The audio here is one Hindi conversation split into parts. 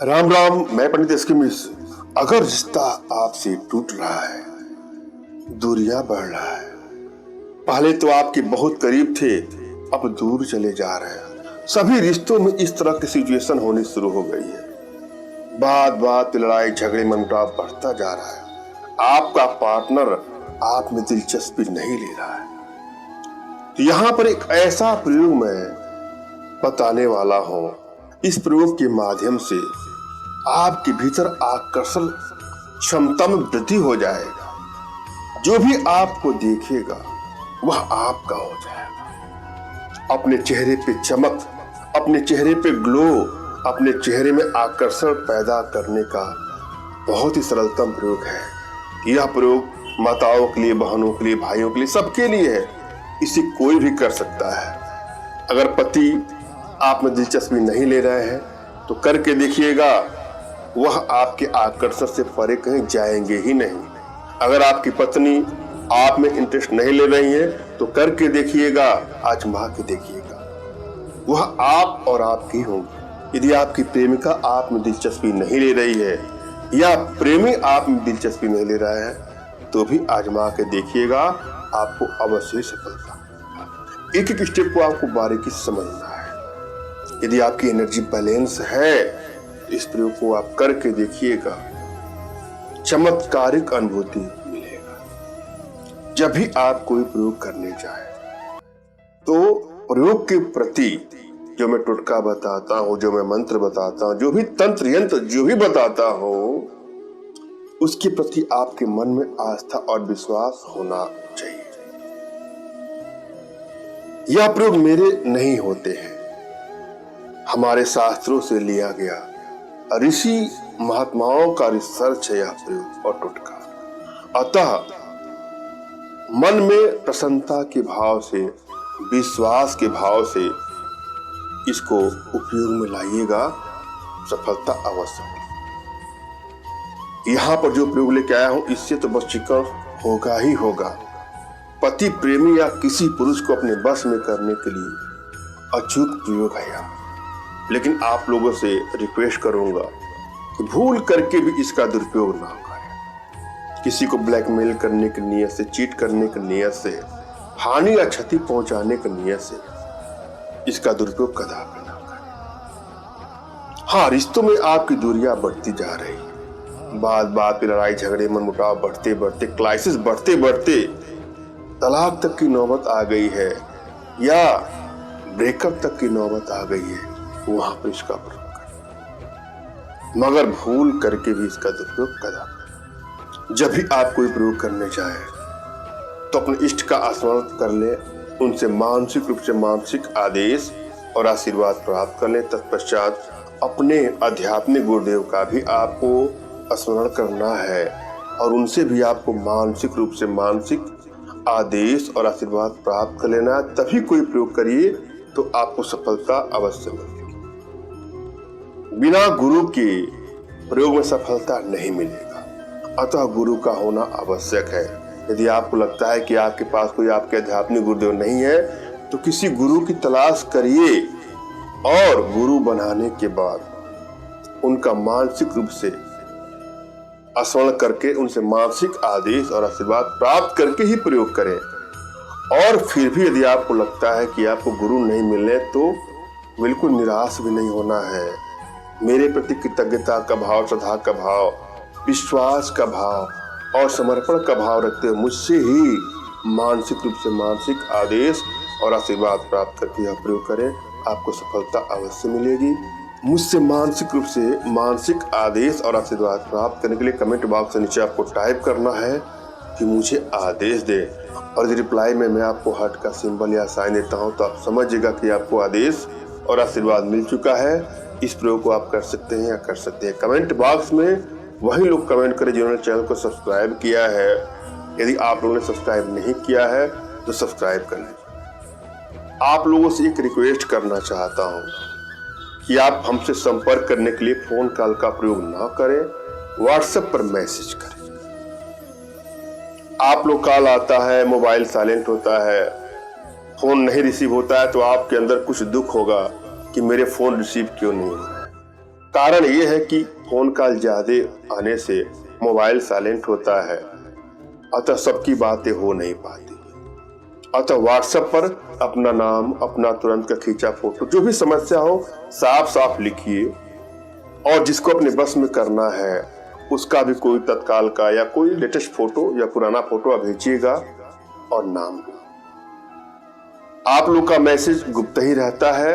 राम राम। मैं पंडित एस के मिश्र। अगर रिश्ता आपसे टूट रहा है, दूरियां बढ़ रहा है, पहले तो आपके बहुत करीब थे, अब दूर चले जा रहे हैं, सभी रिश्तों में इस तरह की सिचुएशन होनी शुरू हो गई है। बात बात पे लड़ाई झगड़े मनमुटाव बढ़ता जा रहा है। आपका पार्टनर आप में दिलचस्पी नहीं ले रहा है। तो यहाँ पर एक ऐसा प्रयोग मैं बताने वाला हूँ। इस प्रयोग के माध्यम से आपके भीतर आकर्षण क्षमता में वृद्धि हो जाएगा। जो भी आपको देखेगा वह आपका हो जाएगा। अपने चेहरे पे चमक, अपने चेहरे पे ग्लो, अपने चेहरे में आकर्षण पैदा करने का बहुत ही सरलतम प्रयोग है। यह प्रयोग माताओं के लिए, बहनों के लिए, भाइयों के लिए, सबके लिए है। इसे कोई भी कर सकता है। अगर पति आप में दिलचस्पी नहीं ले रहे हैं तो करके देखिएगा, वह आपके आकर्षण से परे कहीं जाएंगे ही नहीं। अगर आपकी पत्नी आप में इंटरेस्ट नहीं ले रही है तो करके देखिएगा, आजमा के देखिएगा, वह आप और आपकी होंगी। यदि आपकी प्रेमिका आप में दिलचस्पी नहीं ले रही है या प्रेमी आप में दिलचस्पी नहीं ले रहा है तो भी आजमा के देखिएगा, आपको अवश्य सफलता। एक एक स्टेप को आपको बारीकी से समझना है। यदि आपकी एनर्जी बैलेंस है, इस प्रयोग को आप करके देखिएगा, चमत्कारिक अनुभूति मिलेगा। जब भी आप कोई प्रयोग करने जाए तो प्रयोग के प्रति जो मैं टोटका बताता हूँ, जो मैं मंत्र बताता हूँ, जो भी तंत्र यंत्र जो भी बताता हूँ, उसके प्रति आपके मन में आस्था और विश्वास होना चाहिए। यह प्रयोग मेरे नहीं होते हैं, हमारे शास्त्रों से लिया गया ऋषि महात्माओं का रिसर्च है यह प्रयोग और टोटका। अतः मन में प्रसन्नता के भाव से, विश्वास के भाव से इसको उपयोग में लाइएगा, सफलता अवश्य मिलेगी। यहाँ पर जो प्रयोग लेके आया हूं, इससे तो वशीकरण होगा ही होगा। पति प्रेमी या किसी पुरुष को अपने बस में करने के लिए अचूक प्रयोग है यह। लेकिन आप लोगों से रिक्वेस्ट करूंगा कि भूल करके भी इसका दुरुपयोग ना करें। किसी को ब्लैकमेल करने की नियत से, चीट करने की नियत से, हानि या क्षति पहुंचाने की नियत से इसका दुरुपयोग कदापि ना करें। हाँ, रिश्तों में आपकी दूरियां बढ़ती जा रही है। बात बात पे लड़ाई झगड़े मनमुटाव बढ़ते बढ़ते, क्राइसिस बढ़ते बढ़ते तलाक तक की नौबत आ गई है या ब्रेकअप तक की नौबत आ गई है, वहां पर इसका प्रयोग करें। मगर भूल करके भी इसका दुरुपयोग करें। जब भी आप कोई प्रयोग करने जाए तो अपने इष्ट का स्मरण कर ले, उनसे मानसिक रूप से मानसिक आदेश और आशीर्वाद प्राप्त कर ले। तत्पश्चात अपने आध्यात्मिक गुरुदेव का भी आपको स्मरण करना है और उनसे भी आपको मानसिक रूप से मानसिक आदेश और आशीर्वाद प्राप्त कर लेना है। तभी कोई प्रयोग करिए तो आपको सफलता अवश्य मिलेगी। बिना गुरु के प्रयोग में सफलता नहीं मिलेगा, अतः गुरु का होना आवश्यक है। यदि आपको लगता है कि आपके पास कोई आपके आध्यात्मिक गुरुदेव नहीं है तो किसी गुरु की तलाश करिए और गुरु बनाने के बाद उनका मानसिक रूप से स्मरण करके, उनसे मानसिक आदेश और आशीर्वाद प्राप्त करके ही प्रयोग करें। और फिर भी यदि आपको लगता है कि आपको गुरु नहीं मिलने, तो बिल्कुल निराश भी नहीं होना है। मेरे प्रति कृतज्ञता का भाव, श्रद्धा का भाव, विश्वास का भाव और समर्पण का भाव रखते हुए मुझसे ही मानसिक रूप से मानसिक आदेश और आशीर्वाद प्राप्त करके यह प्रयोग करें, आपको सफलता अवश्य मिलेगी। मुझसे मानसिक रूप से मानसिक आदेश और आशीर्वाद प्राप्त करने के लिए कमेंट बॉक्स से नीचे आपको टाइप करना है कि मुझे आदेश दे, और यदि रिप्लाई में मैं आपको हार्ट का सिंबल या साइन देता हूं तो आप समझिएगा कि आपको आदेश और आशीर्वाद मिल चुका है। इस प्रयोग को आप कर सकते हैं या कर सकते हैं। कमेंट बॉक्स में वही लोग कमेंट करें जिन्होंने चैनल को सब्सक्राइब किया है। यदि आप लोगों ने सब्सक्राइब नहीं किया है तो सब्सक्राइब कर लें। आप लोगों से एक रिक्वेस्ट करना चाहता हूं कि आप हमसे संपर्क करने के लिए फोन कॉल का प्रयोग ना करें, व्हाट्सएप पर मैसेज करें। आप लोग कॉल आता है, मोबाइल साइलेंट होता है, फोन नहीं रिसीव होता है तो आपके अंदर कुछ दुख होगा कि मेरे फोन रिसीव क्यों नहीं हो रहा है। कारण ये है कि फोन कॉल ज्यादा आने से मोबाइल साइलेंट होता है, अतः सबकी बातें हो नहीं पाती। अतः व्हाट्सएप पर अपना नाम, अपना तुरंत का खींचा फोटो, जो भी समस्या हो साफ साफ लिखिए, और जिसको अपने बस में करना है उसका भी कोई तत्काल का या कोई लेटेस्ट फोटो या पुराना फोटो आप भेजिएगा और नाम दो। आप लोग का मैसेज गुप्त ही रहता है,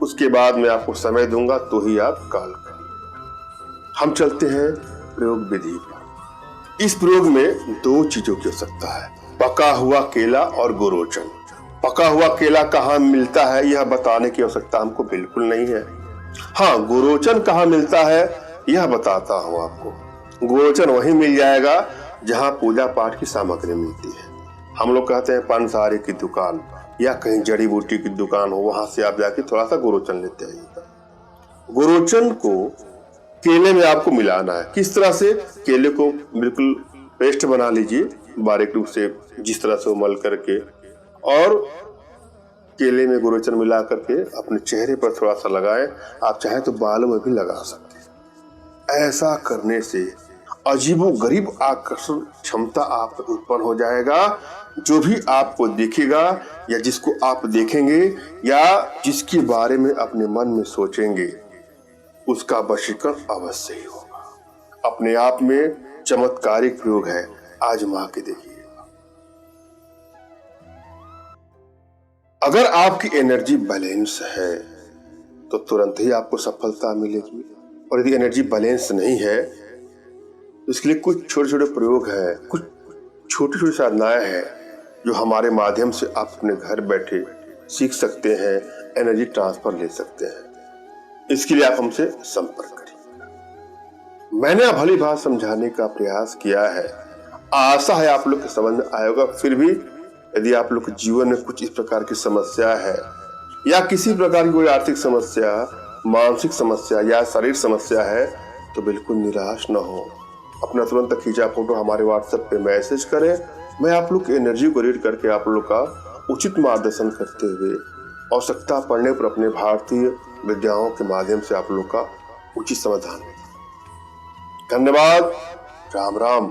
उसके बाद मैं आपको समय दूंगा तो ही आप कॉल करिए। हम चलते हैं प्रयोग विधि पर। इस प्रयोग में दो चीजों की आवश्यकता है, पका हुआ केला और गुरोचन। पका हुआ केला कहाँ मिलता है यह बताने की आवश्यकता हमको बिल्कुल नहीं है। हाँ, गुरोचन कहाँ मिलता है यह बताता हूँ आपको। गुरोचन वहीं मिल जाएगा जहाँ पूजा पाठ की सामग्री मिलती है। हम लोग कहते हैं पंसारी की दुकान या कहीं जड़ी बूटी की दुकान हो, वहां से आप जाके थोड़ा सा गुरोचन लेते आइएगा। गुरोचन को केले में आपको मिलाना है। किस तरह से? केले को बिल्कुल पेस्ट बना लीजिए बारीक रूप से, जिस तरह से उमल करके, और केले में गुरोचन मिला करके अपने चेहरे पर थोड़ा सा लगाएं। आप चाहें तो बालों में भी लगा सकते हैं। ऐसा करने से अजीबोगरीब आकर्षण क्षमता आप उत्पन्न हो जाएगा। जो भी आपको देखेगा या जिसको आप देखेंगे या जिसके बारे में अपने मन में सोचेंगे, उसका वशीकरण अवश्य ही होगा। अपने आप में चमत्कारिक प्रयोग है, आजमा के देखिए। अगर आपकी एनर्जी बैलेंस है तो तुरंत ही आपको सफलता मिलेगी, और यदि एनर्जी बैलेंस नहीं है तो इसके लिए कुछ छोटे छोटे प्रयोग है, कुछ छोटी छोटी साधनाएं हैं जो हमारे माध्यम से आप अपने घर बैठे सीख सकते हैं, एनर्जी ट्रांसफर ले सकते हैं। इसके लिए आप हमसे संपर्क करिए। मैंने भली बात समझाने का प्रयास किया है, आशा है आप लोग के समझ में आएगा। फिर भी यदि आप लोग के जीवन में कुछ इस प्रकार की समस्या है या किसी प्रकार की कोई आर्थिक समस्या, मानसिक समस्या या शारीरिक समस्या है, तो बिल्कुल निराश न हो। अपना तुरंत खींचा फोटो हमारे व्हाट्सएप पे मैसेज करें। मैं आप लोग की एनर्जी को रीड करके आप लोग का उचित मार्गदर्शन करते हुए आवश्यकता पड़ने पर अपने भारतीय विद्याओं के माध्यम से आप लोग का उचित समाधान। धन्यवाद। राम राम।